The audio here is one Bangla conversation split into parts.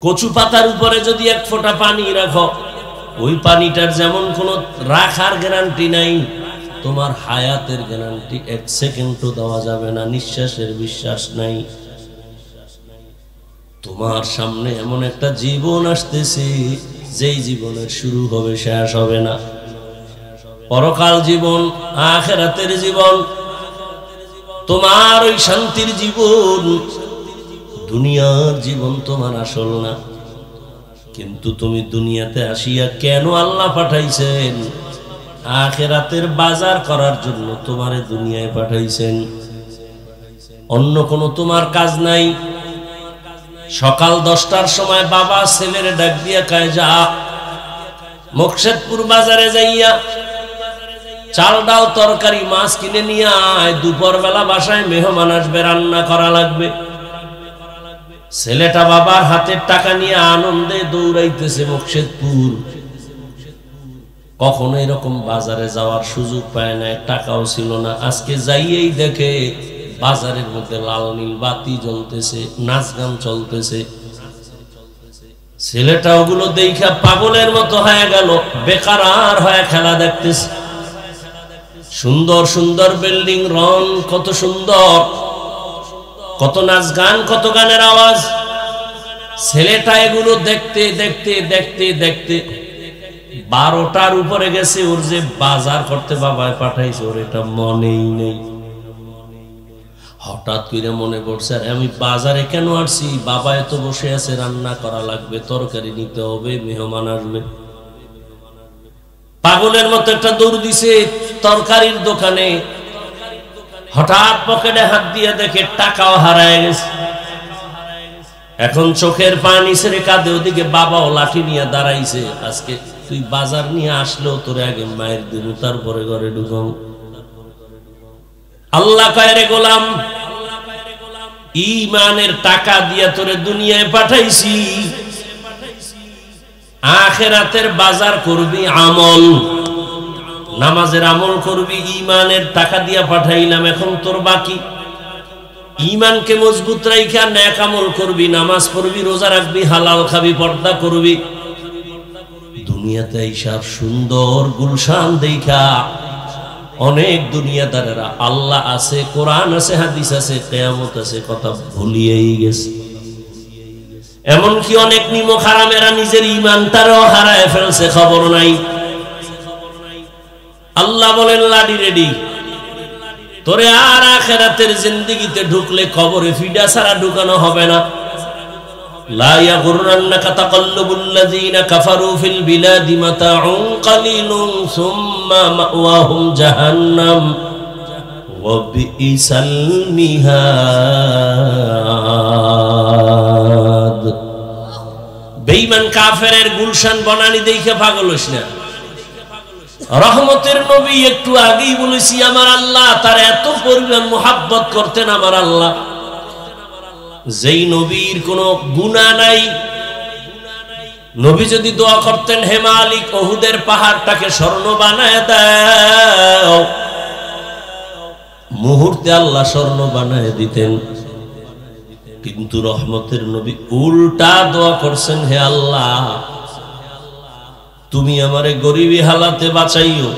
কচু পাতার উপরে যদি এক ফোঁটা পানি রাখো, ওই পানিটার যেমন কোনো রাখার গ্যারান্টি নাই, তোমার হায়াতের গ্যারান্টি 1 সেকেন্ডও দেওয়া যাবে না, নিঃশ্বাসের বিশ্বাস নাই। তোমার সামনে এমন একটা জীবন আসতেছে, যেই জীবনের শুরু হবে শেষ হবে না। পরকাল জীবন, আখিরাতের জীবন, তোমার ওই শান্তির জীবন। দুনিয়ার জীবন তোমার আসল না, কিন্তু তুমি দুনিয়াতে আসিয়া কেন আল্লাহ পাঠাইছেন? আখিরাতের বাজার করার জন্য তোমারে দুনিয়ায় পাঠাইছেন। অন্য কোনো তোমার কাজ নাই। সকাল 10টার সময় বাবা ছেলের ডাক দিয়া কয়, যা মোকশেদপুর বাজারে যাইয়া চাল ডাল তরকারি মাছ কিনে নিয়ে আয়, দুপুর বেলা বাসায় মেহমান আসবে, রান্না করা লাগবে। ছেলেটা বাবার হাতের টাকা নিয়ে আনন্দে দৌড়াইতেছে মোকশেদপুর। কখনো এরকম বাজারে যাওয়ার সুযোগ পায় না, টাকাও ছিল না। আজকে যাইয়েই দেখে বাজারের মধ্যে লাল নীল বাতি জ্বলতেছে, নাচ গান চলতেছে। ছেলেটা ওগুলো দেখা পাগলের মতো হয়ে গেল, বেকার হয়ে খেলা দেখতেছে। সুন্দর সুন্দর বিল্ডিং, রং কত সুন্দর, কত নাচ গান, কত গানের আওয়াজ। ছেলেটা এগুলো দেখতে দেখতে দেখতে দেখতে 12টার উপরে গেছে। ওর যে বাজার করতে বাবায় পাঠাইছে, ওর এটা মনেই নেই। হঠাৎ করে মনে পড়ছে, আরে আমি বাজারে কেন আসছি? বাবা এত বসে আছে, রান্না করা লাগবে, তরকারি নিতে হবে, মেহমান আসবে। পাগলের মতো একটা দৌড় দিছে তরকারির দোকানে। হঠাৎ পকেটে হাত দিয়ে দেখে টাকাও হারায় গেছে। এখন চোখের পানি ছেড়ে কাঁদে। ওদিকে বাবাও লাঠি নিয়ে দাঁড়াইছে। আজকে তুই বাজার নিয়ে আসলেও তোরে আগে মায়ের দিন, তারপরে ঘরে ঢুকাও। আল্লাহ কয়, রে গোলাম, ঈমানের টাকা দিয়া তোরে দুনিয়ায় পাঠাইছি, আখিরাতের বাজার করবি আমল, নামাজের আমল করবি, ঈমানের টাকা দিয়া পাঠাইলাম। এখন তোর বাকি ঈমানকে মজবুত রাইখা নেক আমল করবি, নামাজ পড়বি, রোজা রাখবি, হালাল খাবি, পর্দা করবি। দুনিয়াতে এইসব সুন্দর গুলশান দেখা অনেক দুনিয়াদারেরা আল্লাহ আছে, কোরআন আছে, হাদিস আছে, কিয়ামত আছে কথা ভুলিয়েই গেছে। এমনকি অনেক নিমক হারামেরা নিজের ঈমানটারও হারায় ফেলছে, খবর নাই। আল্লাহ বলেন, লাডি রেডি, তোরে আর আখিরাতের জিন্দেগিতে ঢুকলে কবরে ফিডা ছাড়া ঢুকানো হবে না। লা ইয়াগুররান্নাকা তাকাল্লুবুল্লাযীনা কাফারু ফিল বিলাদি মাতাউন কালিলুন সুম্মা মাওয়াহুম জাহান্নাম ওয়া বিইসাল মিহাদ। বেঈমান কাফেরের গুলশান বনানী দেখে পাগল হইস না। রহমতের নবী একটু আগেই বলেছি, আমার আল্লাহ তার এত পরিমাণ মুহাব্বত করতেন। আমার আল্লাহ যেই নবীর কোনো গুনাহ নাই, নবী যদি দোয়া করতেন, হে মালিক উহুদের পাহাড়টাকে স্বর্ণ বানায় দাও, মুহূর্তে আল্লাহ স্বর্ণ বানায় দিতেন। কিন্তু রহমতের নবী উল্টা দোয়া করছেন, হে আল্লাহ তুমি আমারে গরিবী হালাতে বাঁচাইও,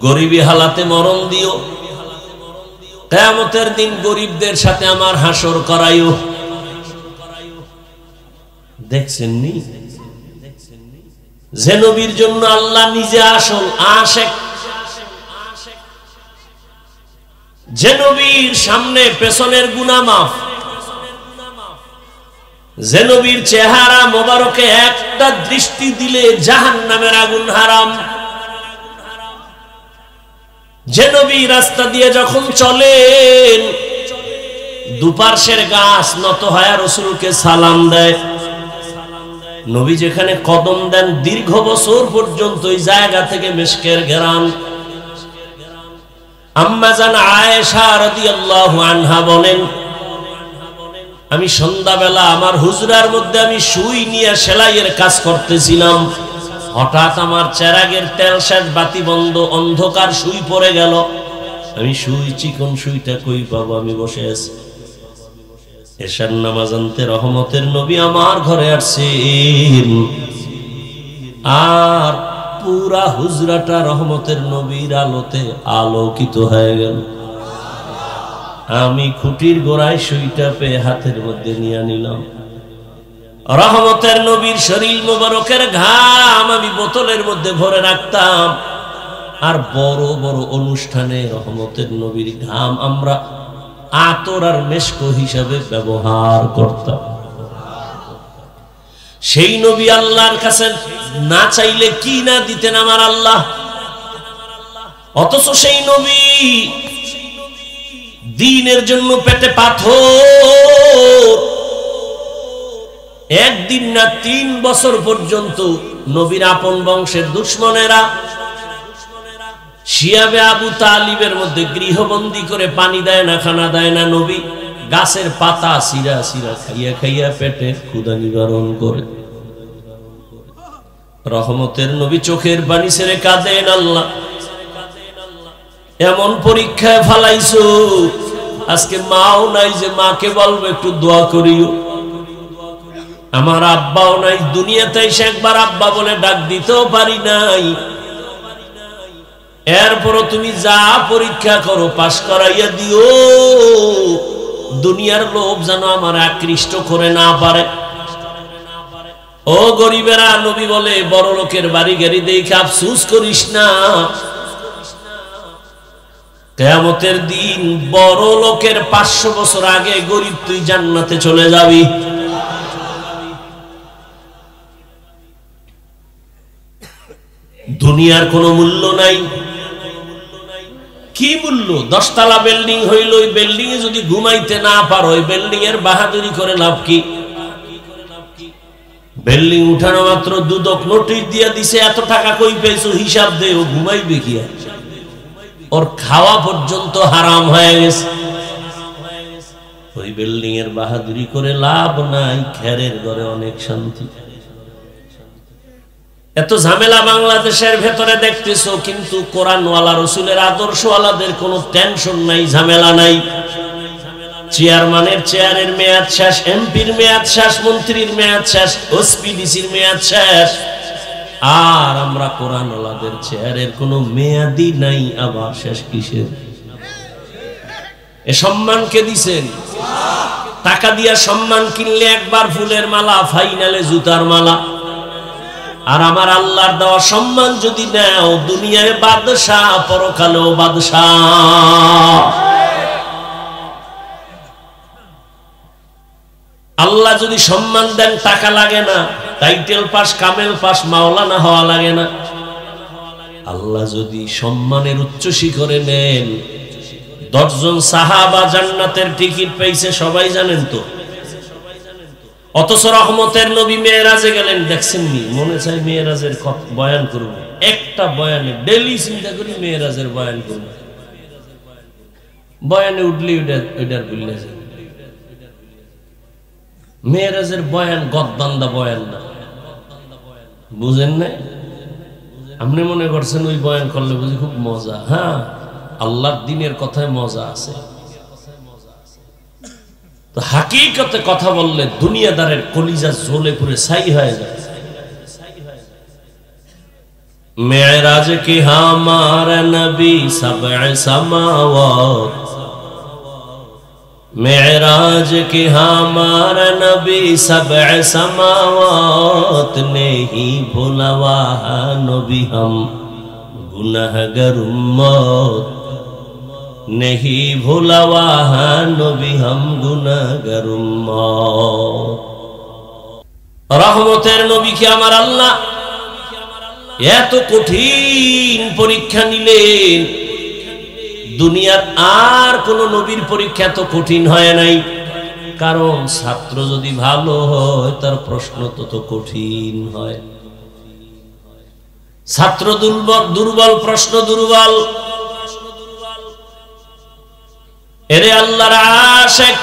গরিবী হালাতে মরণ দিও, কিয়ামতের দিন গরিবদের সাথে আমার হাসর করাইও। দেখছেন নি যে নবীর জন্য আল্লাহ নিজে আসল আশেক, যে নবীর সামনে পেছনের গুনাহ মাফ, যে নবীর চেহারা মোবারকে একটা দৃষ্টি দিলে জাহান্নামের আগুন হারাম, যে নবী রাস্তা দিয়ে যখন চলেন দুপার্শ্বের গাছ নত হয়ে রাসূলকে সালাম দেয়, নবী যেখানে কদম দেন দীর্ঘ বছর পর্যন্ত ওই জায়গা থেকে মিশকের ঘেরান। আম্মা জান আয়েশা রাদিয়াল্লাহু আনহা বলেন, আমি সন্ধ্যাবেলা আমার হুজরার মধ্যে আমি সুই নিয়ে সেলাইয়ের কাজ করতেছিলাম। হঠাৎ আমার চেরাগের তেল শেষ, বাতি বন্ধ, অন্ধকার, সুই পড়ে গেল। আমি সুই, চিকন সুইটা কই পাবো? আমি বসে আছি। এশার নামাজ আনতে রহমতের নবী আমার ঘরে আসছেন, আর পুরা হুজরাটা রহমতের নবীর আলোতে আলোকিত হয়ে গেল। আমি খুঁটির গোড়ায় সুইটা পেয়ে হাতের মধ্যে নিয়ে নিলাম। রহমতের নবীর শরীর মোবারকের ঘাম আমি বোতলের মধ্যে ভরে রাখতাম, আর বড় বড় অনুষ্ঠানে রহমতের নবীর ঘাম আমরা আতর আর মেশক হিসাবে ব্যবহার করতাম। সেই নবী আল্লাহর কাছে না চাইলে কি না দিতেন আমার আল্লাহ, অথচ সেই নবী দ্বীনের জন্য পেটে পাথর, একদিন না 3 বছর পর্যন্ত নবীর আপন বংশের দুশমনেরা শিয়াবে আবু তালিবের মধ্যে গৃহবন্দী করে পানি দেয় না, খানা দেয় না। নবী গাছের পাতা সিরা সিরা খাইয়া খাইয়া পেটে ক্ষুধা নিবারণ করে। রহমতের নবী চোখের পানি ছেড়ে কাঁদেন, আল্লাহ এমন পরীক্ষায় ফালাইছো, আজকে মাও নাই যে মাকে বলবো একটু দোয়া করিও, আমার আব্বাও নাই, দুনিয়াতে এসে একবার আব্বা বলে ডাক দিতেও পারি নাই, এরপরও তুমি যা পরীক্ষা করো পাশ করাইয়া দিও, দুনিয়ার লোভ যেন আমার আকৃষ্ট করে না পারে। ও গরিবেরা, নবী বলে বড় লোকের বাড়ি গাড়ি দেখে আফসোস করিস না, কিয়ামতের দিন বড় লোকের 500 বছর আগে গরিব তুই জান্নাতে চলে যাবি। দুনিয়ার কোনো মূল্য নাই। কি মূল্য? 10 তলা বিল্ডিং হইল, ওই বিল্ডিং এ যদি ঘুমাইতে না পারো, ওই বিল্ডিং এর বাহাদুরি করে লাভ কি? বিল্ডিং উঠানো মাত্র দুদক নোটিশ দিয়া দিছে, এত টাকা কই পেয়েছো হিসাব দে, ও ঘুমাইবে কি? ওর খাওয়া পর্যন্ত হারাম হয়ে গেছে। ওই বিল্ডিং এর বাহাদুরি করে লাভ নাই, খেরের ঘরে অনেক শান্তি। এত ঝামেলা বাংলাদেশের ভেতরে দেখতেছো, কিন্তু কোরআনওয়ালা রসুলের আদর্শওয়ালাদের কোনো টেনশন নাই, ঝামেলা নাই। চেয়ারম্যানের চেয়ারের মেয়াদ শেষ, এমপির মেয়াদ শেষ, মন্ত্রীর মেয়াদ শেষ, ওসপিডিসির মেয়াদ শেষ, আর আমরা কোরআনওয়ালাদের চেয়ারের কোনো মেয়াদই নাই, আবার শেষ কিসের? এ সম্মান কে দিছেন? টাকা দিয়া সম্মান কিনলে একবার ফুলের মালা, ফাইনালে জুতার মালা। আর আমার আল্লাহর দেওয়া সম্মান যদি নাও, দুনিয়ায় বাদশাহ, পরকালেও বাদশাহ। আল্লাহ যদি সম্মান দেন টাকা লাগে না, টাইটেল পাস, কামেল পাস, মাওলানা হওয়া লাগে না। আল্লাহ যদি সম্মানের উচ্চ শিখরে নেন, 10 জন সাহাবা জান্নাতের টিকিট পেয়েছে, সবাই জানেন তো। অথচ রহমতের নবী মেরাজে গেলেন, দেখছেন নি? মনে চাই মেরাজের বয়ান করব, একটা বয়ানে ডেইলি চিন্তা করি মেরাজের বয়ান করব, বয়ানে উঠলি ওইটার ভুলে যায়। মেরাজের বয়ান গদবান্দা বয়ান না, বুঝেন না? আপনি মনে করছেন ওই বয়ান করলে বুঝি খুব মজা? হ্যাঁ, আল্লাহর দ্বীনের কথায় মজা আছে। তো হাকিকতে কথা বললে দুনিয়াদারের কলিজা জ্বলে পুরে ছাই হয়ে যায়। মেরাজ কি হামারা নবী সব'এ সামাওয়াত, मेराज की हमारा नबी सब'ए समावात, नहीं भुलवा नबी हम गुनहगार उम्मत, नहीं भुलवा नबी हम गुनहगार उम्मत। रहमतेर नबी के आमार आल्लाह एत कठिन परीक्षा निलेन, দুনিয়ার আর কোন নবীর পরীক্ষা তো কঠিন হয় নাই, কারণ ছাত্র যদি ভালো হয় তার প্রশ্ন তত কঠিন হয়। ছাত্র দুর্বল, প্রশ্ন দুর্বল। এরে আল্লাহর আশিক,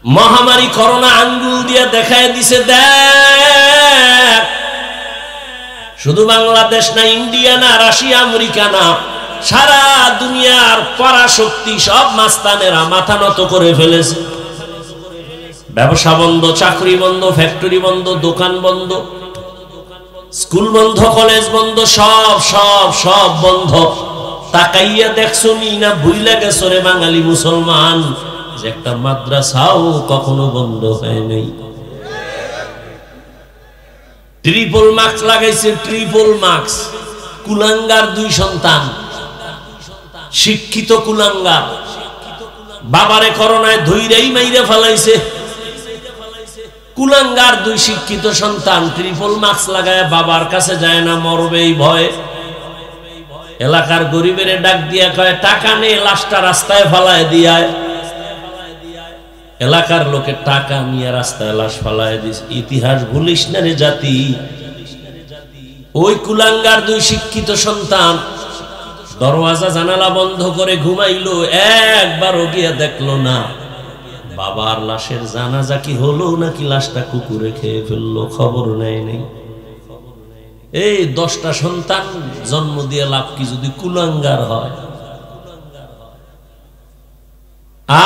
মহামারী করোনা আঙ্গুল দিয়ে দেখায় দিছে, দেখ শুধু বাংলাদেশ না, ইন্ডিয়া না, রাশিয়া, আমেরিকা না, সারা দুনিয়ার পরাশক্তি সব মাস্তানেরা মাথা নত করে ফেলেছে। ব্যবসা বন্ধ, চাকরি বন্ধ, ফ্যাক্টরি বন্ধ, দোকান বন্ধ, স্কুল বন্ধ, কলেজ বন্ধ, সব সব সব বন্ধ। তাকাইয়া দেখছো নি না ভুইলা গেছো রে বাঙালি মুসলমান যে একটা মাদ্রাসাও কখনো বন্ধ হয় নাই। ট্রিপল মার্কস লাগাইছে, ট্রিপল মার্কস। কুলাঙ্গার 2 সন্তান, শিক্ষিত কুলাঙ্গার, বাবারে করোনায় ধইরাই মাইরা ফেলাইছে। কুলাঙ্গার 2 শিক্ষিত সন্তান ট্রিপল মার্কস লাগায় বাবার কাছে যায় না, মরবেই ভয়। এলাকার গরিবের ডাক দিয়া কয় টাকা নে, লাশটা রাস্তায় ফালায় দিয়ায়। এলাকার লোকের টাকা নিয়ে রাস্তায় লাশ ফালায় দিস। ইতিহাস ভুলিস না রে জাতি। ওই কুলাঙ্গার 2 শিক্ষিত সন্তান দরওয়াজা জানালা বন্ধ করে ঘুমাইলো, একবারও গিয়ে দেখলো না বাবার লাশের জানাজা কি হলো নাকি লাশটা কুকুরে খেয়ে ফেললো, খবর নেই নেই। এই 10টা সন্তান জন্ম দিয়ে লাভ কি যদি কুলাঙ্গার হয়?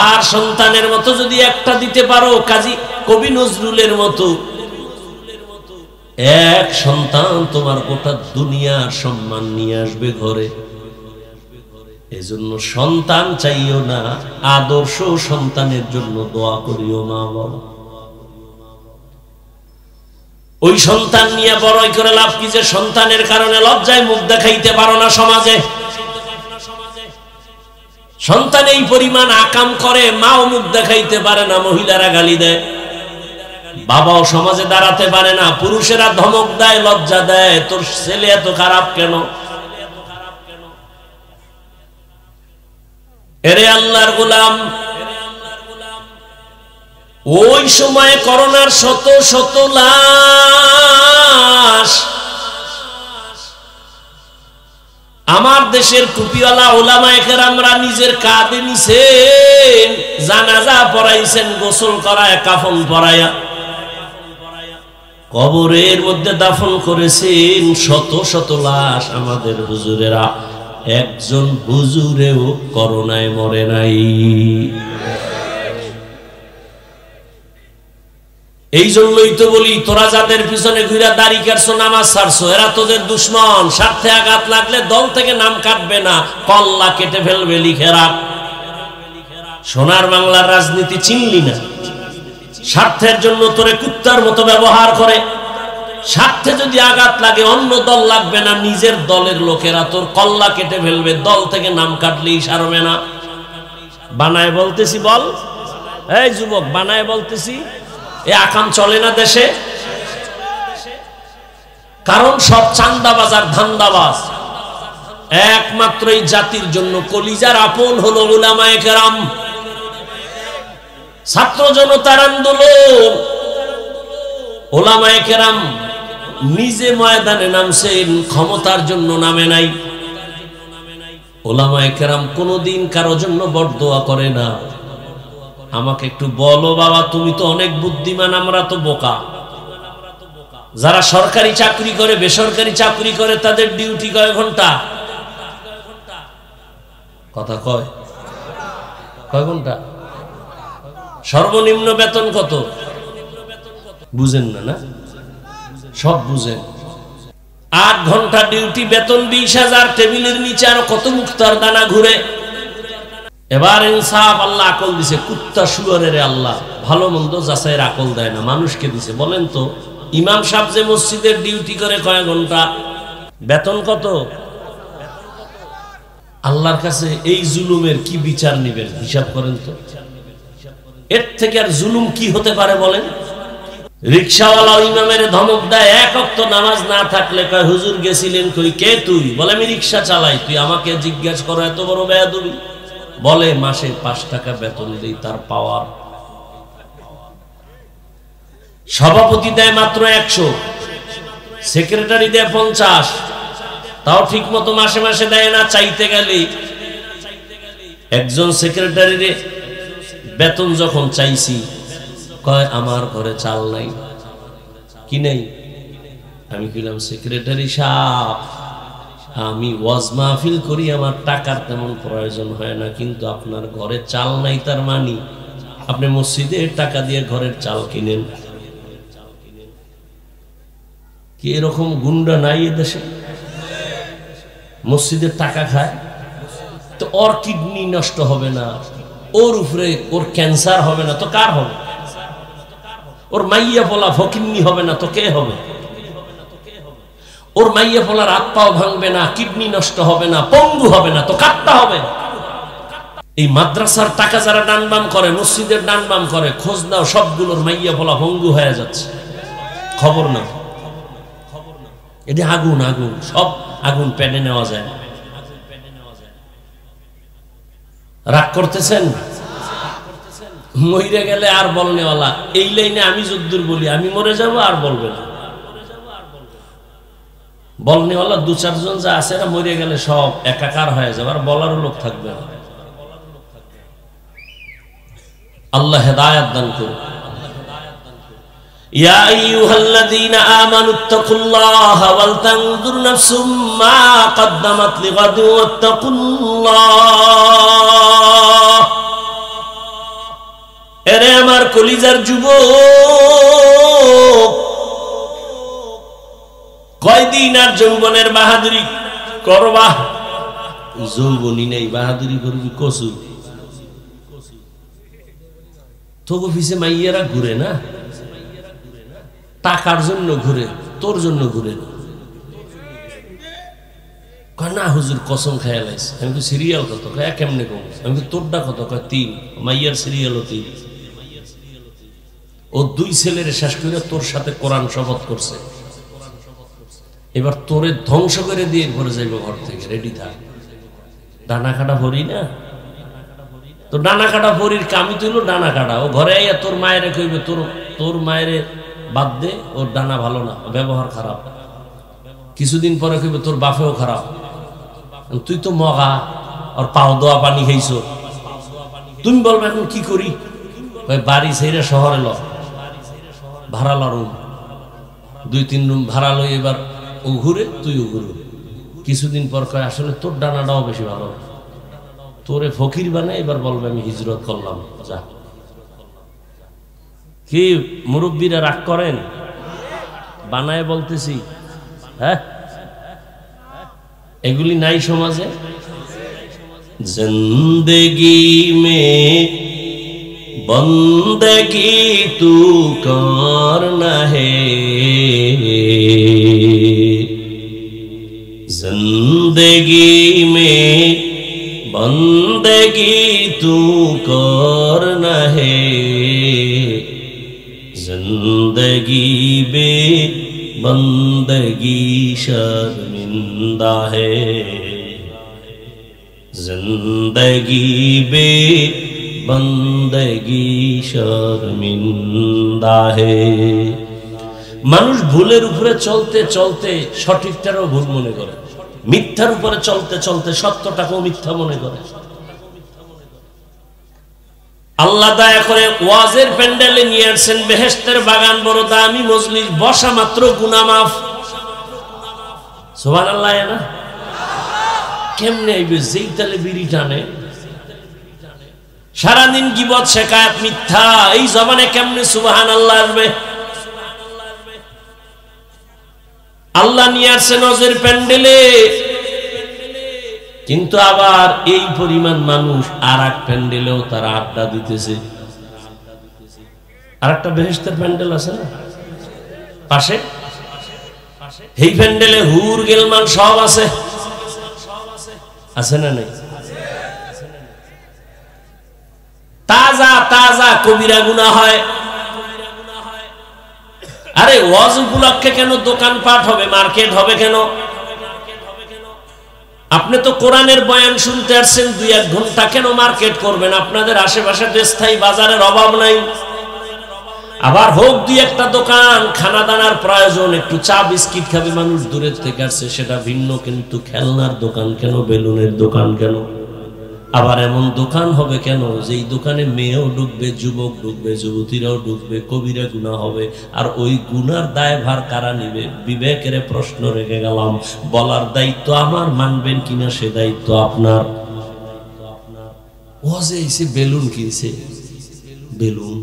আর সন্তানের মতো যদি একটা দিতে পারো, কাজী কবি নজরুলের মতো, এক সন্তান তোমার গোটা দুনিয়ার সম্মান নিয়ে আসবে ঘরে। এজন্য সন্তান চাইও না, আদর্শ সন্তানের জন্য দোয়া করিও মা বাবা। ওই সন্তান নিয়ে বড়ই করে লাভ কি যে সন্তানের কারণে লজ্জায় মুখ দেখাইতে পারো না সমাজে। সন্তান এই পরিমাণ আকাম করে, মাও মুখ দেখাইতে পারে না, মহিলারা গালি দেয়, বাবাও সমাজে দাঁড়াতে পারে না, পুরুষেরা ধমক দেয়, লজ্জা দেয়, তোর ছেলে এত খারাপ কেন? এরে আল্লাহর গোলাম, ওই সময়ে করোনার শত শত লাশ আমার দেশের টুপিওয়ালা উলামায়ে কেরামরা নিজের কাঁধে নিছেন, জানাজা পড়াইছেন, গোসল করায়, কাফন পরায়া কবরের মধ্যে দাফন করেছেন। শত শত লাশ আমাদের হুজুরেরা, একজন হুজুরেও করোনায় মরে নাই। এই জন্যই তো বলি, তোরা যাদের পিছনে ঘুরা দাড়ি কাটছো, নামাজ ছাড়ছো, এরা তোদের দুশ্মন। স্বার্থে আঘাত লাগলে দল থেকে নাম কাটবে না, কল্লা কেটে ফেলবে, লিখে রাখ। সোনার বাংলার রাজনীতি চিনলি না, স্বার্থের জন্য তোরে কুত্তার মতো ব্যবহার করে। স্বার্থে যদি আঘাত লাগে অন্য দল লাগবে না, নিজের দলের লোকেরা তোর কল্লা কেটে ফেলবে, দল থেকে নাম কাটলেই সারবে না। বানায় বলতেছি, বল এই যুবক, বানায় বলতেছি, এ আকাম চলে না দেশে। কারণ সব চান্দাবাজ আর ধান্দাবাজ। একমাত্র এই জাতির জন্য কলিজার আপন হলো উলামায়ে কেরাম। ছাত্র জনতার আন্দোলন, উলামায়ে কেরাম নিজে ময়দানে নামছেন, ক্ষমতার জন্য নামে নাই। উলামায়ে কেরাম কোনোদিন কারো জন্য বরদোয়া করে না। আমাকে একটু বলো বাবা, তুমি তো অনেক বুদ্ধিমান, আমরা তো বোকা। যারা সরকারি চাকরি করে, বেসরকারি চাকরি করে, তাদের ডিউটি কয় ঘন্টা? কথা কয় ঘন্টা? সর্বনিম্ন বেতন কত বুঝেন না? না সব বুঝেন। 8 ঘন্টা ডিউটি, বেতন 20,000, টেবিলের নিচে আরো কত মুক্তার দানা ঘুরে। এবার ইনসাফ, আল্লাহ আকল দিছে, কুত্তা শুয়ারের আল্লাহ ভালো মন্দ যাচাইয়ের আকল দেয় না, মানুষকে দিছে। বলেন তো, ইমাম সাহেব যে মসজিদের ডিউটি করে কয় ঘন্টা, বেতন কত? আল্লাহর কাছে এই জুলুমের কি বিচার নিবেন হিসাব করেন তো। এর থেকে আর জুলুম কি হতে পারে বলেন? রিকশাওয়ালা ইমামের ধমক দেয়, 1 ওয়াক্ত নামাজ না থাকলে কয় হুজুর গেছিলেন কই? কে তুই? বলে আমি রিকশা চালাই। তুই আমাকে জিজ্ঞাসা করো, এত বড় বেয়াদবি? বলে মাসে 5 টাকা বেতন দেই, তার পাওয়ার। সভাপতি দেয় মাত্র 100, সেক্রেটারি দেয় 50, তাও ঠিক মতো মাসে মাসে দেয় না। চাইতে গেলে একজন সেক্রেটারির বেতন যখন চাইছি, কয় আমার ঘরে চাল নাই। কি নেই? আমি কইলাম সেক্রেটারি সাহেব, আমি ওয়াজ মাহফিল করি, আমার টাকার তেমন প্রয়োজন হয় না, কিন্তু আপনার ঘরে চাল নাই, তার মানে আপনি মসজিদে টাকা দিয়ে ঘরের চাল কিনেন। কি এরকম গুন্ডা নাই এদেশে? মসজিদের টাকা খায় তো ওর কিডনি নষ্ট হবে না, ওর উপরে ওর ক্যান্সার হবে না, তো কার হবে? ওর মাইয়া পোলা ফকিন্নি হবে না, তো কে হবে? ওর মাইয়া পোলার হাত পাও ভাঙবে না, কিডনি নষ্ট হবে না, পঙ্গু হবে না, তো কাটতে হবে। এই মাদ্রাসার টাকা যারা ডানবাম করে, মসজিদের ডানবাম করে, খোঁজ নাও, সবগুলোর মাইয়া পোলা পঙ্গু হয়ে যাচ্ছে, খবর নাও। এটি আগুন, আগুন, সব আগুন পেটে নেওয়া যায় না। রাগ করতেছেন? মরে গেলে আর বলনেওয়ালা, এই লাইনে আমি যদ্দূর বলি আমি মরে যাব আর বলবে না। বলনেওয়ালা দু চারজন যা আছে না, মরে গেলে সব একাকার হয়ে যাবে, আর বলারও লোক থাকবে না। আল্লাহ হেদায়েত দান করুন। ইয়া আইয়ুহাল্লাযীনা আমানুত্তাকুল্লাহা ওয়াল তানজুর নাফসুম মা কদ্দামাত লিগাদিন ওয়াত্তাকুল্লাহ। এরে আমার কলিজার যুবক, কয়দিন আর যৌবনের বাহাদুরি করবা? যৌবনই নেই, বাহাদুরি করবি কসু। তোকে পিছে মাইয়েরা ঘুরে না, টাকার জন্য ঘুরে, তোর জন্য ঘুরে না। হুজুর কসম খেয়াল আছে, আমি তো সিরিয়াল কত কয় কেমনে কম, আমি তো তোরটা কত কয় 3, মাইয়ার সিরিয়ালও 3। ও 2 ছেলের শেষ করে তোর সাথে কোরআন শপথ করছে, এবার তোরে ধ্বংস করে দিয়ে ঘরে যাইব ঘর থেকে, রেডি থাক। ডানা কাটা ভরি না তো, ডানা কাটা ভরির কামি তুইল ডানা কাটা। ও ঘরে আইয়া তোর মায়েরে কইবে, তোর মায়েরে বাদ দে, ওর ডানা ভালো না, ব্যবহার খারাপ। কিছুদিন পরে কইবে তোর বাপেও খারাপ, তুই তো মগা, আর পাও দোয়া পানি খাইছো। তুমি বলবে এখন কি করি? বাড়ি ছেড়ে শহরে ল, ভাড়া ল রুম, 2-3 রুম ভাড়া লই, এবার ও ঘুরে তুইও ঘুরু। কিছুদিন পর কয় আসলে তোর ডানাটাও বেশি ভালো, তোরে ফকির বানায়, এবার বলবে আমি হিজরত করলাম, যা। কি মুরব্বীরা রাগ করেন? বানায় বলতেছি, হ্যাঁ এগুলি নাই সমাজে। জিন্দেগি মে বন্দেগি তু করনা হে, जिंदगी में बंदगी तू करना है, जिंदगी बे बंदगी शर्मिंदा है, जिंदगी बे बंदगी शर्मिंदा है। মানুষ ভুলের উপরে চলতে চলতে সঠিকটারও ভুল মনে করে, মিথ্যার উপরে চলতে চলতে সত্যটাকেও মিথ্যা মনে করে। আল্লাহ দয়া করে ওয়াজের প্যান্ডেলে নিয়ে আসছেন, বেহেশতের বাগান, বড় দামি মজলিস, বসা মাত্র গুনাহ মাফ। সুবহানাল্লাহ না? কেমনে আইবে? যেই তালে বিড়ি টানে, সারাদিন গীবত শেখায়াত মিথ্যা, এই জবানে কেমনে সুবহানাল্লাহ আসবে? আল্লাহ নিয়ে আসছে নজর প্যান্ডেলে, কিন্তু আবার এই পরিমাণ মানুষ আর এক প্যান্ডেলেও তারা আড্ডা দিতেছে। আর একটা বেহেশতের প্যান্ডেল আছে না পাশে, এই প্যান্ডেলে হুর গেলমান সব আছে, আছে না নাই? তাজা তাজা কবিরা গুনাহ হয়। আরে ওয়াজ উপলক্ষে কেন দোকানপাট হবে, মার্কেট হবে কেন? আপনি তো কোরআনের বয়ান শুনতে আসছেন 2-1 ঘন্টা, কেন মার্কেট করবেন? আপনাদের আশেপাশে তো স্থায়ী বাজারের অভাব নাই। আবার হোক 2-1টা দোকান, খানা দানার প্রয়োজন, একটু চা বিস্কিট খাবে মানুষ, দূরের থেকে আসছে, সেটা ভিন্ন, কিন্তু খেলনার দোকান কেন, বেলুনের দোকান কেন? আবার এমন দোকান হবে কেন যেই দোকানে মেয়েও ঢুকবে, যুবক ঢুকবে, যুবতীরাও ঢুকবে, কবিরা গুনাহ হবে। আর ওই গুনার দায়ভার কারা নিবে? বিবেকের প্রশ্ন রেখে গেলাম। বলার দায়িত্ব আমার, মানবেন কিনা সে দায়িত্ব আপনার। ও যে এসে বেলুন কিনছে, বেলুন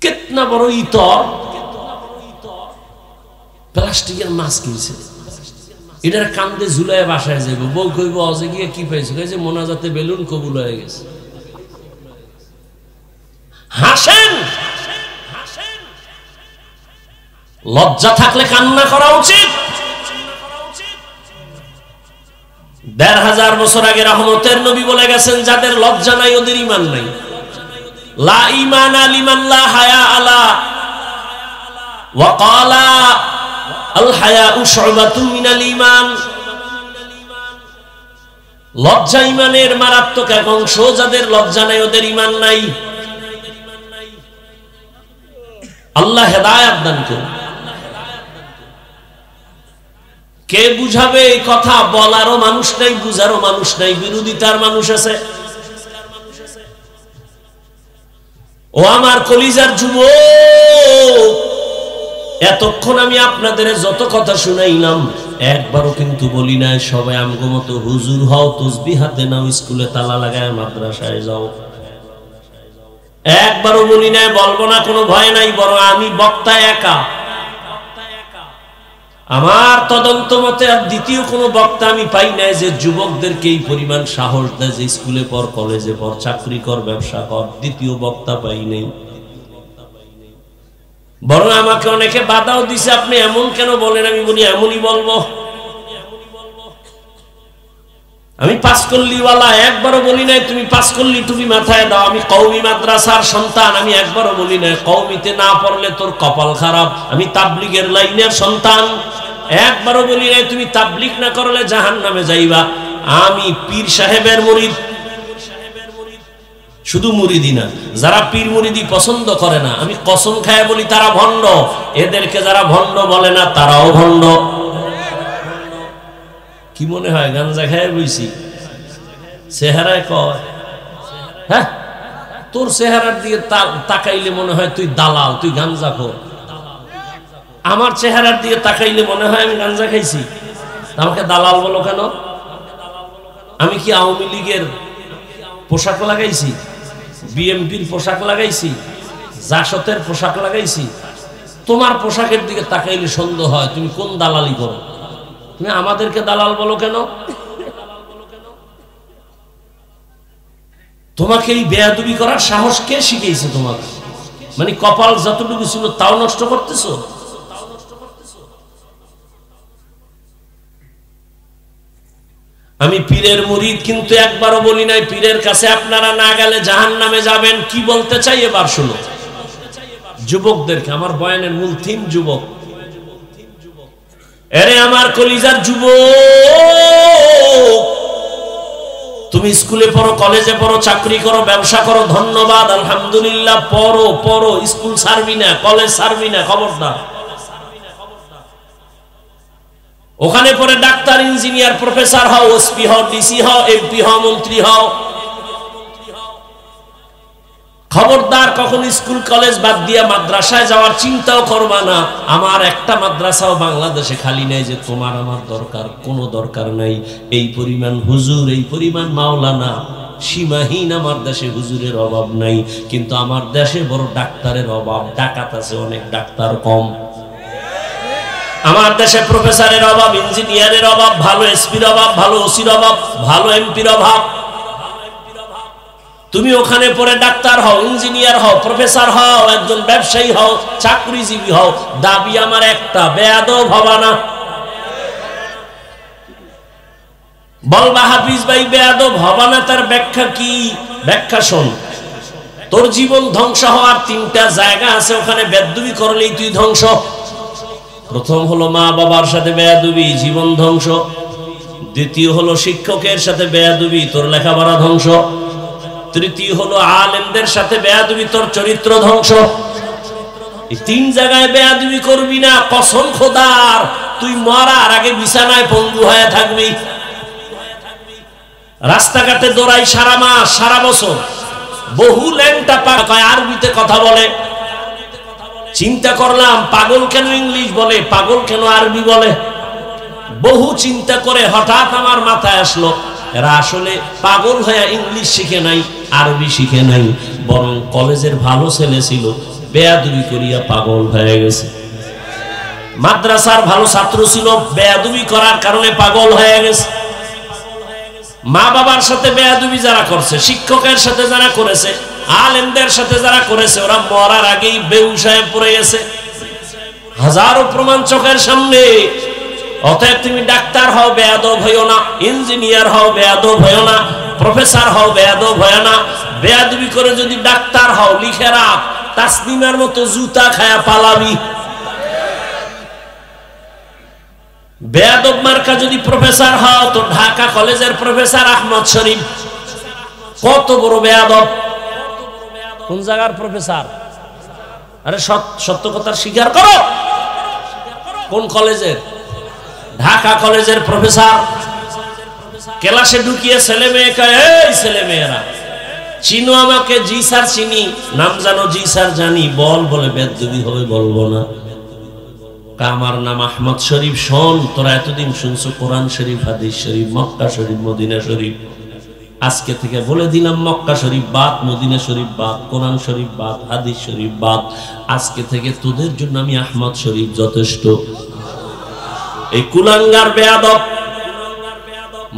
কেতনা বড় ইতর, প্লাস্টিকের মাছ কিনছে, এটার কান্দে ঝুলাই বাসায় যাইব। বউ কইব অজে গিয়ে কি পাইছো? যে মোনাজাতে বেলুন কবুল হয়ে গেছে। হাসেন, লজ্জা থাকলে কান্না করা উচিত। ১৫০০ বছর আগে রহমতের নবী বলে গেছেন, যাদের লজ্জা নাই ওদের ঈমান নাই। লা ঈমানা লিমান লা হায়া আলা ওয়া ক্বালা আল হায়াউ শুবাতুম মিনাল ঈমান। লজ্জা ঈমানের মারাত্মক এক অংশ। যাদের লজ্জা নাই ওদের ঈমান নাই। আল্লাহ হেদায়েত দান করুন। কে বুঝাবে এই কথা? বলারও মানুষ নাই, বুঝারও মানুষ নাই, বিরোধিতার মানুষ আছে। ও আমার কলিজার যুবক, এতক্ষণ আমি আপনাদের যত কথা শুনাইলাম একবারও কিন্তু বলি নাই সবাই আমগো মতো হুজুর হও, তসবিহ হাতে নাও, স্কুলে তালা লাগায় মাদ্রাসায় যাও। একবারও বলি নাই, বলবো না, কোনো ভয় নাই। বরং আমি বক্তা একা। আমার তদন্ত মতে আর দ্বিতীয় কোনো বক্তা আমি পাই নাই যে যুবকদেরকে এই পরিমাণ সাহস দেয় যে স্কুলে পড়, কলেজে পড়, চাকরি কর, ব্যবসা কর। দ্বিতীয় বক্তা পাই নাই। বরং আমাকে অনেকে বাধাও দিছে, আপনি এমন কেন বলেন? আমি বলি এমনই বলবো। আমি পাঁচকল্লিওয়ালা, একবারও বলি নাই তুমি পাঁচকল্লি টুপি মাথায় দাও। আমি কওমি মাদ্রাসার সন্তান, আমি একবারও বলি নাই কওমিতে না পড়লে তোর কপাল খারাপ। আমি তাবলিগের লাইনের সন্তান, একবারও বলি নাই তুমি তাবলিগ না করলে জাহান্নামে যাইবা। আমি পীর সাহেবের মুরিদ, শুধু মুরিদি না, যারা পীর মুরিদি পছন্দ করে না আমি কসম খায় বলি তারা ভণ্ড। এদেরকে যারা ভণ্ড বলে না তারাও ভণ্ড। কি মনে হয় গাঞ্জা খায় বইছি? চেহারায় কয়, হ্যাঁ তোর চেহারার দিকে তাকাইলে মনে হয় তুই দালাল, তুই গাঞ্জা খো। আমার চেহারার দিকে তাকাইলে মনে হয় আমি গাঞ্জা খাইছি। আমাকে দালাল বলো কেন? আমি কি আওয়ামী লীগের পোশাক লাগাইছি, বিএমপির পোশাক লাগাইছি, জাসতের পোশাক লাগাইছি? তোমার পোশাকের দিকে তাকাইলে সন্দেহ হয় তুমি কোন দালালি করো। তুমি আমাদেরকে দালাল বলো কেন? তোমাকে এই বেয়াদবি করার সাহস কে শিখিয়েছে তোমাকে? মানে কপাল যতটুকু ছিল তাও নষ্ট করতেছো। আমি পীরের মুরিদ, কিন্তু একবারও বলি নাই পীরের কাছে আপনারা না গেলে জাহান্নামে যাবেন। কি বলতে চাই এবার শুনো। যুবকদেরকে, আমার বয়ানের মূল থিম যুবক। এরে আমার কলিজার যুবক, তুমি স্কুলে পড়ো, কলেজে পড়ো, চাকরি করো, ব্যবসা করো, ধন্যবাদ, আলহামদুলিল্লাহ। পড়ো পড়ো, স্কুল ছাড়বি না, কলেজ ছাড়বি না, খবরদার। ওখানে পরে ডাক্তার, ইঞ্জিনিয়ার, প্রফেসর হও, ওসপি হও, ডিসি হও, এমপি হও, মন্ত্রী হও, খবরদার কখন স্কুল কলেজ বাদ দিয়া মাদ্রাসায় যাওয়ার চিন্তাও করবা না। আমার একটা মাদ্রাসাও বাংলাদেশে খালি নেই যে তোমার আমার দরকার, কোনো দরকার নাই। এই পরিমাণ হুজুর, এই পরিমাণ মাওলানা সীমাহীন। আমার দেশে হুজুরের অভাব নাই, কিন্তু আমার দেশে বড় ডাক্তারের অভাব। ডাকাত আছে অনেক, ডাক্তার কম। আমার দেশে প্রফেসরের অভাব, ইঞ্জিনিয়ারের অভাব, ভালো এসপির অভাব, ভালো ওসির অভাব, ভালো এমপির অভাব। তুমি ওখানে পড়ে ডাক্তার হও, ইঞ্জিনিয়ার হও, প্রফেসর হও, একজন ব্যবসায়ী হও, চাকরিজীবী হও, দাবি আমার একটা, বেয়াদব হবা না। বলবা হাফিজ ভাই বেয়াদব হবা না, তার ব্যাখ্যা কি? ব্যাখ্যা শোন। তোর জীবন ধ্বংস হওয়ার তিনটা জায়গা আছে, ওখানে বেয়াদবি করলেই তুই ধ্বংস। প্রথম হলো মা বাবার সাথে বেয়াদবি, জীবন ধ্বংস। দ্বিতীয় হলো শিক্ষকের সাথে বেয়াদবি, তোর লেখাপড়া ধ্বংস। তৃতীয় হলো আলেমদের সাথে বেয়াদবি, তোর চরিত্র ধ্বংস। এই তিন জায়গায় বেয়াদবি করবি না, কসম খোদার। তুই মরার আগে বিছানায় পঙ্গু হয়ে থাকবি। রাস্তাঘাটে দৌড়াই সারা মাস সারা বছর, বহু ল্যাংটা পায় আরবিতে কথা বলে। চিন্তা করলাম পাগল কেন ইংলিশ বলে, পাগল কেন আরবি বলে। বহু চিন্তা করে হঠাৎ আমার মাথায় আসলো এরা আসলে পাগল হয়ে ইংলিশ শিখে নাই, আরবি শিখে নাই, বরং কলেজের ভালো ছেলে ছিল, বেয়াদবি করিয়া পাগল হয়ে গেছে। মাদ্রাসার ভালো ছাত্র ছিল, বেয়াদবি করার কারণে পাগল হয়ে গেছে। মা বাবার সাথে বেয়াদবি যারা করছে, শিক্ষকের সাথে যারা করেছে, আলেমদের সাথে যারা করেছে, ওরা মরার আগেই বেহুশায় পড়ে গেছে। হাজারো প্রমাণ চোখের সামনে। অতএব তুমি ডাক্তার হও, বেয়াদব হইও না। ইঞ্জিনিয়ার হও, বেয়াদব হইও না। প্রফেসর হও, বেয়াদব হইও না। বেয়াদবি করে যদি ডাক্তার হও, লিখে রাখ, তাসনিমার মতো জুতা খায়া পালাবি। বেয়াদব মার্কা যদি প্রফেসর হও, তো ঢাকা কলেজের প্রফেসর আহমদ শরীফ কত বড় বেয়াদব। কোন জায়গার প্রফেসর? আরে সত্য কথা স্বীকার করো। কোন কলেজের? ঢাকা কলেজের প্রফেসর। ক্লাসে ঢুকিয়ে ছেলে মেয়েকে, এই ছেলে মেয়েরা চিনো আমাকে? জি স্যার চিনি। নাম জানো? জি স্যার জানি। বল। বলে বেয়াদবি হবে, বলবো না। আমার নাম আহমদ শরীফ। শোন, তোরা এতদিন শুনছো কোরআন শরীফ, হাদিস শরীফ, মক্কা শরীফ, মদিনা শরীফ। আজকে থেকে বলে দিলাম মক্কা শরীফ বাদ, মদিনা শরীফ বাদ, কোরআন শরীফ বাদ, হাদিস শরীফ বাদ। আজকে থেকে তোদের জন্য আমি আহমদ শরীফ যথেষ্ট। এই কুলাঙ্গার বেয়াদব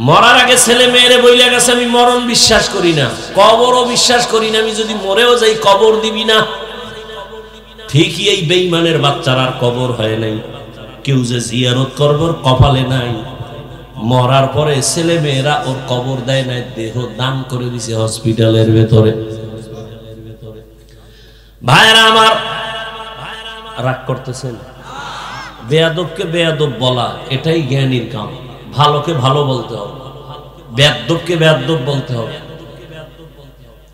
মরার আগে ছেলে মেয়েরে বইলে গেছে আমি মরণ বিশ্বাস করি না, কবরও বিশ্বাস করি না। আমি যদি মরেও যাই কবর দিবি না। ঠিকই এই বেঈমানের বাচ্চার আর কবর হয় নাই। কেউ যে জিয়ারত করবর কপালে নাই। মরার পরে ছেলে মেয়েরা ওর কবর দেয় নাই, দেহ দান করে দিছে হসপিটালের ভেতরে। ভাইরা আমার, রাগ করতেছেন? বেয়াদবকে বেয়াদব বলা এটাই জ্ঞানীর কাম। ভালোকে ভালো বলতে হবে, বেয়াদবকে বেয়াদব বলতে হবে।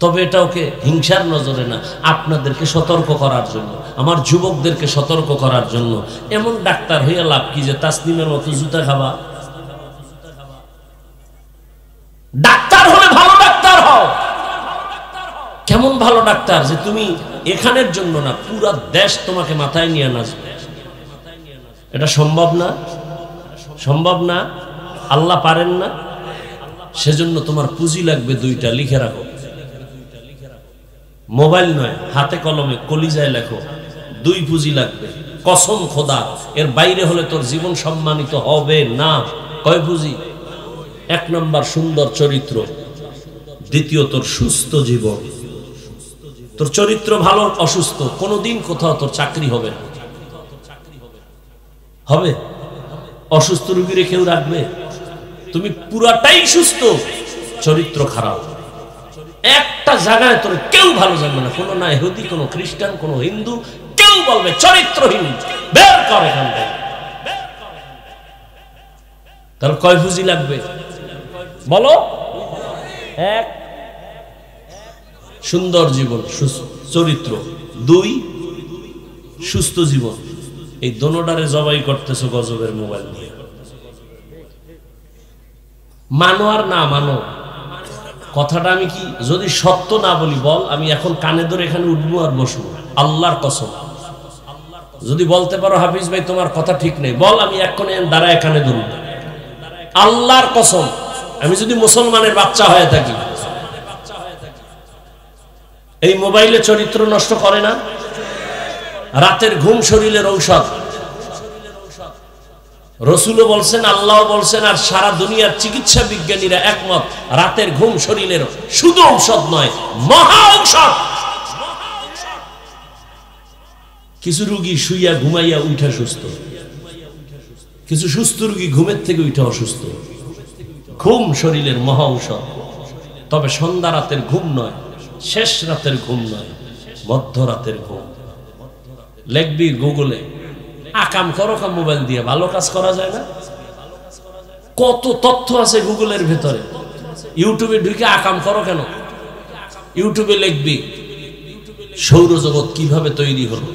তবে এটা ওকে হিংসার নজরে না, আপনাদেরকে সতর্ক করার জন্য, আমার যুবকদেরকে সতর্ক করার জন্য। এমন ডাক্তার হইয়া লাভ কি যে তাসনিমের মতো জুতা খাবা? ডাক্তার হলে ভালো ডাক্তার হও। কেমন ভালো ডাক্তার যে তুমি এখানের জন্য না, পুরা দেশ তোমাকে মাথায় নিয়ে নাচবে। এটা সম্ভব না, সম্ভব না। আল্লাহ পারেন না। সেজন্য তোমার পুঁজি লাগবে দুইটা, লিখে রাখো। মোবাইল নয়, হাতে কলমে কলিজায় লেখো। দুই পুঁজি লাগবে, কসম খোদা। এর বাইরে হলে তোর জীবন সম্মানিত হবে না। কয় পুঁজি? এক নম্বর সুন্দর চরিত্র, দ্বিতীয় তোর সুস্থ জীবন। তোর চরিত্র ভালো, অসুস্থ কোনোদিন কোথাও তোর চাকরি হবে না। হবে? অসুস্থ রোগীরে কেউ রাখবে? তুমি পুরাটাই সুস্থ, চরিত্র খারাপ, একটা জায়গায় তোর কেউ ভালো জানবে না। কোনো না ইহুদি, কোনো খ্রিস্টান, কোনো হিন্দু, কেউ বলবে চরিত্রহীন, বের কর এখান থেকে। তাহলে কয় পুঁজি লাগবে বলো? এক, সুন্দর জীবন, চরিত্র। দুই, সুস্থ জীবন। এই দোনোটারে জবাই করতেছো গজবের মোবাইল দিয়ে। মানো আর না মানো, কথাটা আমি কি যদি সত্য না বলি বল, আমি এখন কানে ধরে এখানে উঠবো আর বসবো। আল্লাহর কসম, যদি বলতে পারো হাফিজ ভাই তোমার কথা ঠিক নেই, বল, আমি এক্ষণে দাঁড়ায় কানে ধরব। আল্লাহর কসম, আমি যদি মুসলমানের বাচ্চা হয়ে থাকি। এই মোবাইলে চরিত্র নষ্ট করে না? রাতের ঘুম শরীরের ঔষধ। রসুলও বলছেন, আল্লাহ বলছেন, আর সারা দুনিয়ার চিকিৎসা বিজ্ঞানীরা একমত, রাতের ঘুম শরীরের শুধু ঔষধ নয়, মহা ঔষধ। কিছু রোগী শুইয়া ঘুমাইয়া উঠা সুস্থ, কিছু সুস্থ রোগী ঘুমের থেকে উঠা অসুস্থ। ঘুম শরীরের মহা ঔষধ। তবে সন্ধ্যা রাতের ঘুম নয়, শেষ রাতের ঘুম নয়, মধ্যরাতের ঘুম। লিখবি গুগলে, আকাম করো কাম মোবাইল দিয়ে, ভালো কাজ করা যায় না? কত তথ্য আছে গুগলের ভেতরে। ইউটিউবে ঢুকে আকাম করো কেন? ইউটিউবে লিখবি সৌরজগৎ কিভাবে তৈরি হলো,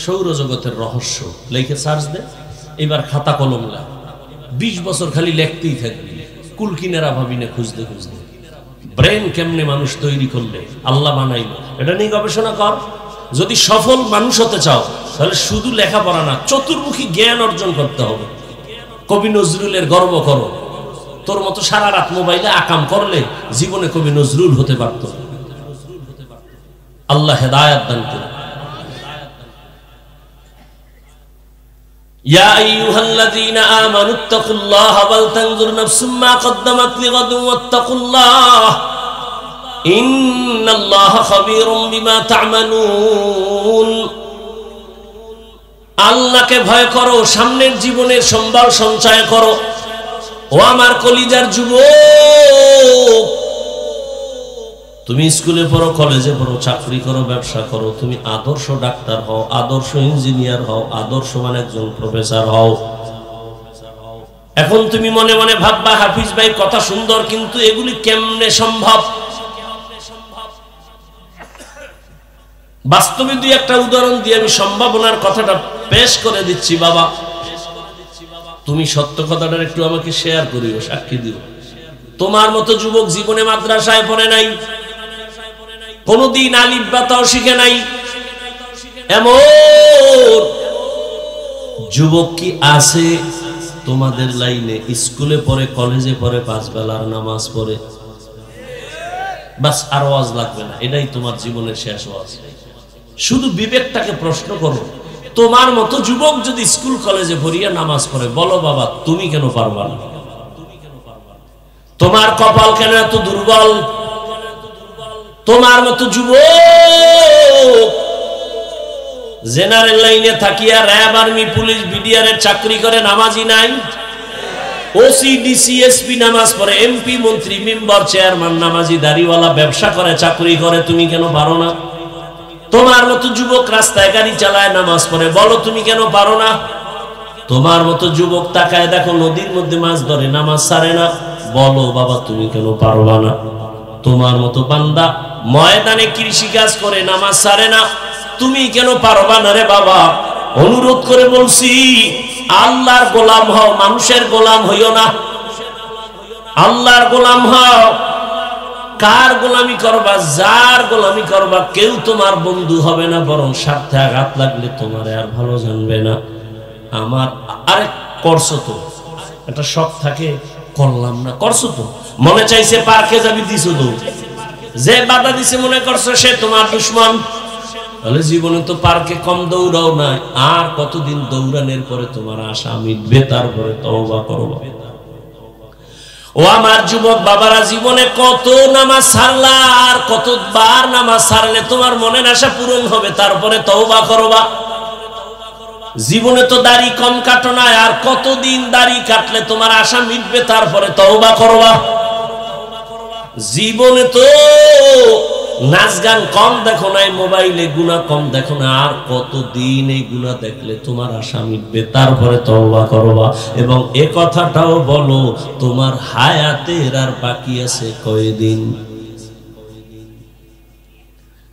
সৌরজগতের রহস্য, লিখে সার্চ দে। এবার খাতা কলম লা, 20 বছর খালি লিখতেই থাকবি, কুল কিনারা ভাবি না খুঁজতে খুঁজতে। ব্রেন কেমনে মানুষ তৈরি করলে, আল্লাহ বানাইলো, এটা নিয়ে গবেষণা কর। যদি সফল মানুষ হতে চাও তাহলে শুধু লেখাপড়া না, চতুর্মুখী জ্ঞান অর্জন করতে হবে। কবি নজরুলের গর্ব করো, তোর মতো সারা রাত মোবাইলে আকাম করলে জীবনে কবি নজরুল হতে পারত। আল্লাহ হেদায়েত দান করুন। ইয়া আইয়ুহাল্লাযীনা আমানুত্তাকুল্লাহা ওয়াল তানজুর নাফসুম মা কদ্দামাত লিগাদিন ওয়াত্তাকুল্লাহ ইন্নাল্লাহা খাবীরুম বিমা তা'মালুন। আল্লাহকে ভয় করো, সামনের জীবনের সম্বল সঞ্চয় করো। ও আমার কলিজার যুবক, তুমি স্কুলে পড়ো, কলেজে পড়ো, চাকরি করো, ব্যবসা করো, তুমি আদর্শ ডাক্তার হও, আদর্শ ইঞ্জিনিয়ার হও, আদর্শ একজন প্রফেসর হও। এখন তুমি মনে মনে ভাববা হাফিজ ভাই কথা সুন্দর, কিন্তু এগুলি কেমনে সম্ভব? বাস্তবে দুই একটা উদাহরণ দিয়ে আমি সম্ভাবনার কথাটা পেশ করে দিচ্ছি। বাবা, তুমি সত্য কথাটার একটু আমাকে শেয়ার করিও, সাক্ষী দিও। তোমার মতো যুবক জীবনে মাদ্রাসায় পড়ে নাই, কোনদিন আলিফ বা তাও শিখে নাই, এমন যুবক কি আছে তোমাদের লাইনে? স্কুলে পড়ে, কলেজে পড়ে, 5 বেলার নামাজ পড়ে, বাস আর ওয়াজ লাগবে না, এটাই তোমার জীবনের শেষ ওয়াজ। শুধু বিবেকটাকে প্রশ্ন করো, তোমার মতো যুবক যদি স্কুল কলেজে পড়িয়া নামাজ পড়ে, বলো বাবা তুমি কেন পারবা না? তোমার কপাল কেন এত দুর্বল? তোমার মতো যুবক জেনারেল লাইনে থাকিয়া র‍্যাব, আর্মি, পুলিশ, বিডিআর এর চাকরি করে, নামাজি নাই। ওসি, ডিসি, এসপি নামাজ পড়ে, এমপি, মন্ত্রী, মেম্বার, চেয়ারম্যান নামাজি, দাড়িওয়ালা, ব্যবসা করে, চাকরি করে, তুমি কেন পারো না? তোমার মতো যুবক রাস্তায় গাড়ি চালায়, নামাজ পড়ে, বলো তুমি কেন পারো না? তোমার মতো যুবক তাকায় দেখো নদীর মধ্যে মাছ ধরে, নামাজ ছাড়ে না, বলো বাবা তুমি কেন পারবা না? তোমার মতো বান্দা ময়দানে কৃষি কাজ করে, নামাজ ছাড়ে না, তুমি কেন পারবা না রে বাবা? অনুরোধ করে বলছি, আল্লাহর গোলাম হও, মানুষের গোলাম হইও না। আল্লাহর গোলাম হও। কার গোলামি করবা? যার গোলামি করবা কেউ তোমার বন্ধু হবে না, বরং স্বার্থে আঘাত লাগলে তোমার আর ভালো জানবে না। আমার আরে করছো তো, একটা শখ থাকে, করলাম না, করছো তো, মনে চাইছে পার্কে যাবি, দিছো তো, যে বাধা দিছে মনে করছো সে তোমার দুশমন। তাহলে জীবনে তো পার্কে কম দৌড়াও না, আর কতদিন দৌড়ানোর পরে তোমার আশা মিটবে, তারপরে তওবা করবা। ও আমার যুবক বাবারা, জীবনে কত নামাজ ছাড়লা, আর কতবার নামাজ ছাড়লে তোমার মনের আশা পূরণ হবে, তারপরে তওবা করবা। জীবনে তো দাড়ি কম কাটো না, আর কতদিন দাড়ি কাটলে তোমার আশা মিটবে, তারপরে তওবা করবা। জীবনে তো নাচ গান কম দেখো নাই, মোবাইলে গুনাহ কম দেখো না, আর কতদিন এই গুনাহ দেখলে তোমার আশা মিটবে, তারপরে তওবা করবা। এবং এ কথাটাও বলো, তোমার হায়াতের আর বাকি আছে কয়দিন?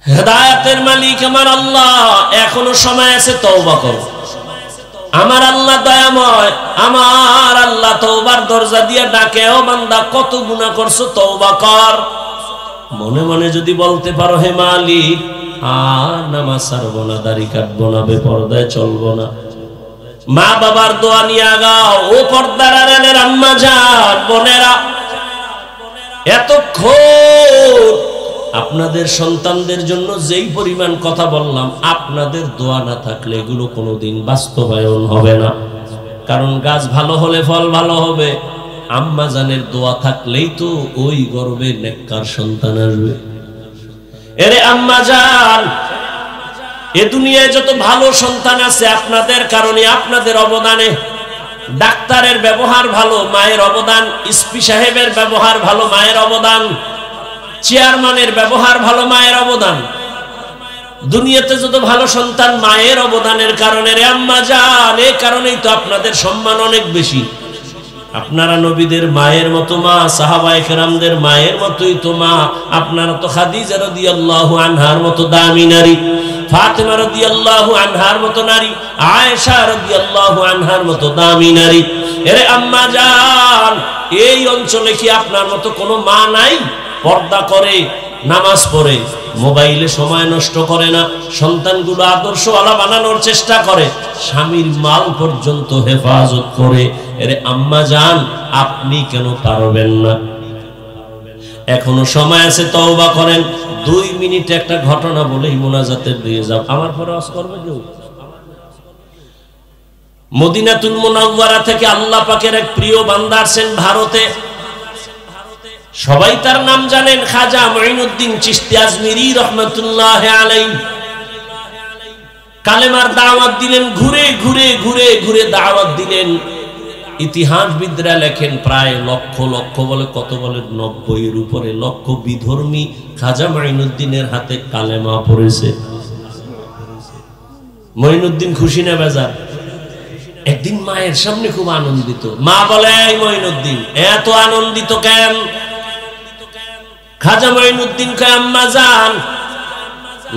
হেদায়েতের মালিক আমার আল্লাহ, এখনো সময় আছে, তওবা করো। আমার আল্লাহ দয়াময়, আমার আল্লাহ তওবার দরজা দিয়ে ডাকে, ও বান্দা কত গুনাহ করছো, তওবা কর। মনে মনে যদি বলতে পারো, হে মালিক আর নামাজ ছাড়বো না, দাড়ি কাটবো না, বেপরদায় চলবো না, মা বাবার দোয়া নিয়ে আগাও। ও পর্দার আড়ালের আম্মা জান, বোনেরা, এতক্ষণ আপনাদের সন্তানদের জন্য যেই পরিমাণ কথা বললাম, আপনাদের দোয়া না থাকলে এগুলো কোনোদিন বাস্তবায়ন হবে না। কারণ গাছ ভালো হলে ফল ভালো হবে, আম্মা জানের দোয়া থাকলেই তো ওই গর্বে নেককার সন্তান আসবে। এরে আম্মা জান, এ দুনিয়ায় যত ভালো সন্তান আছে আপনাদের কারণে, আপনাদের অবদানে। ডাক্তারের ব্যবহার ভালো, মায়ের অবদান। এসপি সাহেবের ব্যবহার ভালো, মায়ের অবদান। চেয়ারম্যানের ব্যবহার ভালো, মায়ের অবদান। দুনিয়াতে যত ভালো সন্তান, মায়ের অবদানের কারণে। রে আম্মা জান, এই কারণেই তো আপনাদের সম্মান অনেক বেশি। আপনারা নবীদের মায়ের মতো মা, সাহাবায়ে কেরামদের মায়ের মতোই তো মা। আপনারা তো খাদিজা রাদিয়াল্লাহু আনহার মতো দামি নারী, ফাতেমা রাদিয়াল্লাহু আনহার মতো নারী, আয়েশা রাদিয়াল্লাহু আনহার মতো দামি নারী। এরে আম্মা জান, এই অঞ্চলে কি আপনার মতো কোনো মা নাই? পর্দা করে, নামাজ পড়ে, মোবাইলে সময় নষ্ট করে না, সন্তানগুলো আদর্শওয়ালা বানানোর চেষ্টা করে, স্বামীর মাল পর্যন্ত হেফাজত করে। এরে আম্মা জান, আপনি কেন পারবেন না? এখনো সময় আছে, তওবা করেন। 2 মিনিট একটা ঘটনা বলেই মুনাজাতে দিয়ে যাও। আমার পরে ওয়াজ করবে কেউ? মদিনাতুল মুনাওয়ারা থেকে আল্লাহ পাকের এক প্রিয় বান্দা আসেন ভারতে। সবাই তার নাম জানেন, খাজা মুঈনুদ্দিন চিশতি আজমিরি রহমাতুল্লাহ আলাইহি। কালেমার দাওয়াত দিলেন, ঘুরে ঘুরে ঘুরে ঘুরে দাওয়াত দিলেন। ইতিহাসবিদরা লেখেন প্রায় লক্ষ লক্ষ, বলে কত, বলে 90-এর উপরে লক্ষ বিধর্মী খাজা মুঈনুদ্দিনের হাতে কালেমা পড়েছে। মুঈনুদ্দিন খুশি না বেজার? একদিন মায়ের সামনে খুব আনন্দিত। মা বলে, এই মুঈনুদ্দিন এত আনন্দিত কেন? খাজা মুঈনুদ্দিন কয়, আম্মা জান,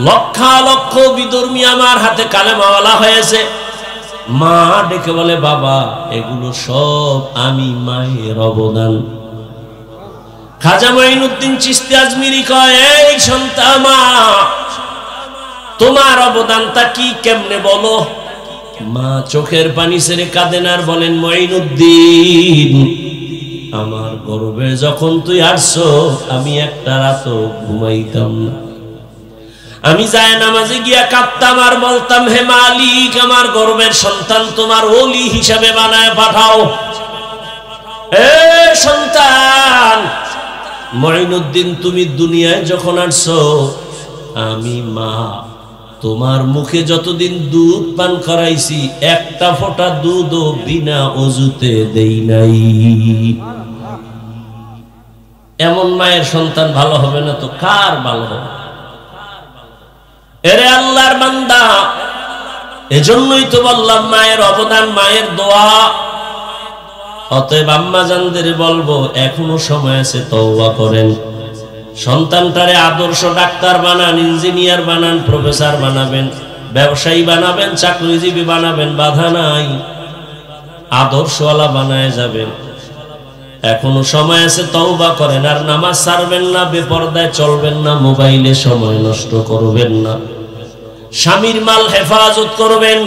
লক্ষ লক্ষ বিধর্মী আমার হাতে কালেমাওয়ালা হয়েছে। মা ডেকে বলে, বাবা এগুলো সব আমি মায়ের অবদান। খাজা মুঈনুদ্দিন চিশতি আজমিরি কয়, এই সন্তান, মা তোমার অবদানটা কি, কেমনে বলো? মা চোখের পানি ছেড়ে কাঁদেন আর বলেন, মুঈনুদ্দিন, আমার গর্বে যখন তুই আসছো, আমি একটা রাতও ঘুমাইতাম না। আমি যায় নামাজে গিয়া কাঁদতাম আর বলতাম, হে মালিক, আমার গর্বের সন্তান তোমার ওলি হিসাবে বানায় পাঠাও। এ সন্তান মুঈনুদ্দিন, তুমি দুনিয়ায় যখন আসছো, আমি মা তোমার মুখে যতদিন দুধ পান করাইছি, একটা ফোঁটা দুধও বিনা ওযুতে দেই নাই। এমন মায়ের সন্তান ভালো হবে না তো কার ভালো হবে? এরে আল্লাহর বান্দা, এজন্যই তো বললাম মায়ের অবদান, মায়ের দোয়া। অতএব আম্মা জানদের বলবো, এখনো সময় আছে, তওবা করেন। সন্তানটারে আদর্শ ডাক্তার বানান, ইঞ্জিনিয়ার বানান, প্রফেসর বানাবেন, ব্যবসায়ী বানাবেন, চাকরিজীবী বানাবেন, বাধা নাই। আদর্শওয়ালা বানায় যাবেন। এখনো সময় আছে, তওবা করেন। আর নামাজ ছাড়বেন না, বেপরদায় চলবেন না, মোবাইলে সময় নষ্ট করবেন না, স্বামীর মাল হেফাজত করবেন,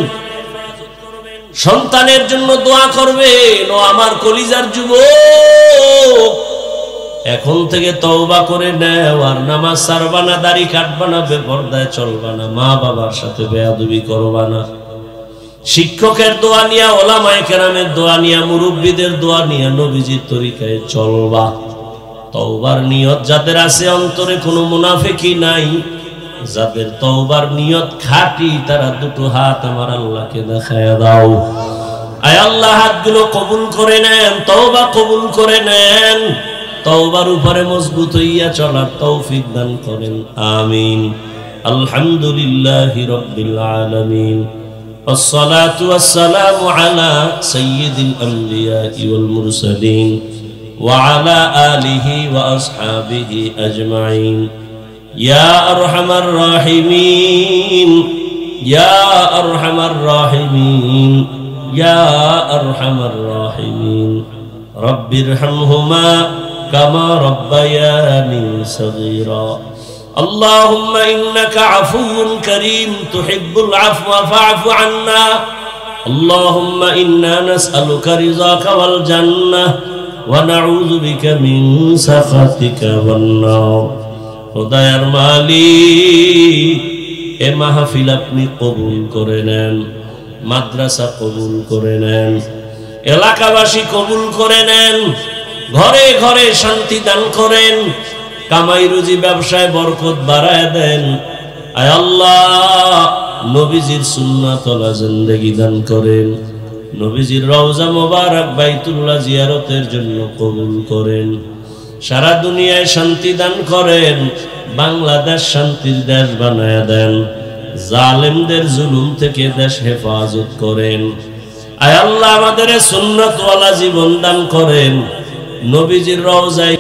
সন্তানের জন্য দোয়া করবেন। ও আমার কলিজার যুবক, এখন থেকে তওবা করে নেও। আর নামাজ ছাড়বা না, দাড়ি কাটবা না, বেপরদায় চলবা না, মা বাবার সাথে বেয়াদবি করবা না। শিক্ষকের দোয়া নিয়া, ওলামায়ে কেরামের দোয়া নিয়া, মুরব্বীদের দোয়া নিয়া নবীজির তরিকায় চলবা। তওবার নিয়ত যাদের আছে, অন্তরে কোনো মুনাফিকি নাই, যাদের তওবার নিয়ত খাঁটি, তারা দুটো হাত আমার আল্লাহকে দেখায় দাও। আয় আল্লাহ, হাতগুলো কবুল করে নেন, তওবা কবুল করে নেন। তওবার উপরে মজবুত হইয়া চলার তৌফিক দান করেন, আমিন। আলহামদুলিল্লাহি রাব্বিল আলামিন। والصلاة والسلام على سيد الأنبياء والمرسلين وعلى آله وأصحابه أجمعين. يا أرحم الراحمين، يا أرحم الراحمين، يا أرحم الراحمين. رب ارحمهما كما ربياني صغيرا. اللهم إنك عفو كريم تحب العفو فاعف عنا. اللهم إنا نسألك رضاك والجنة ونعوذ بك من سخطك والنار. খোদার মালিক, এ মাহফিল আপনি কবুল করে নেন, মাদ্রাসা কবুল করে নেন, এলাকাবাসী কবুল করে নেন, ঘরে ঘরে শান্তি দান করেন, কামাই রুজি ব্যবসায় বরকত বাড়ায় দেন। আয় আল্লাহ, নবীজির সুন্নাতওয়ালা জিন্দেগি দান করেন, নবীজির রওজা মোবারক বাইতুল্লাহ জিয়ারতের জন্য কবুল করেন, সারা দুনিয়ায় শান্তি দান করেন, বাংলাদেশ শান্তির দেশ বানায় দেন, জালেমদের জুলুম থেকে দেশ হেফাজত করেন। আয় আল্লাহ আমাদের সুন্নতওয়ালা জীবন দান করেন, নবীজির রওজায়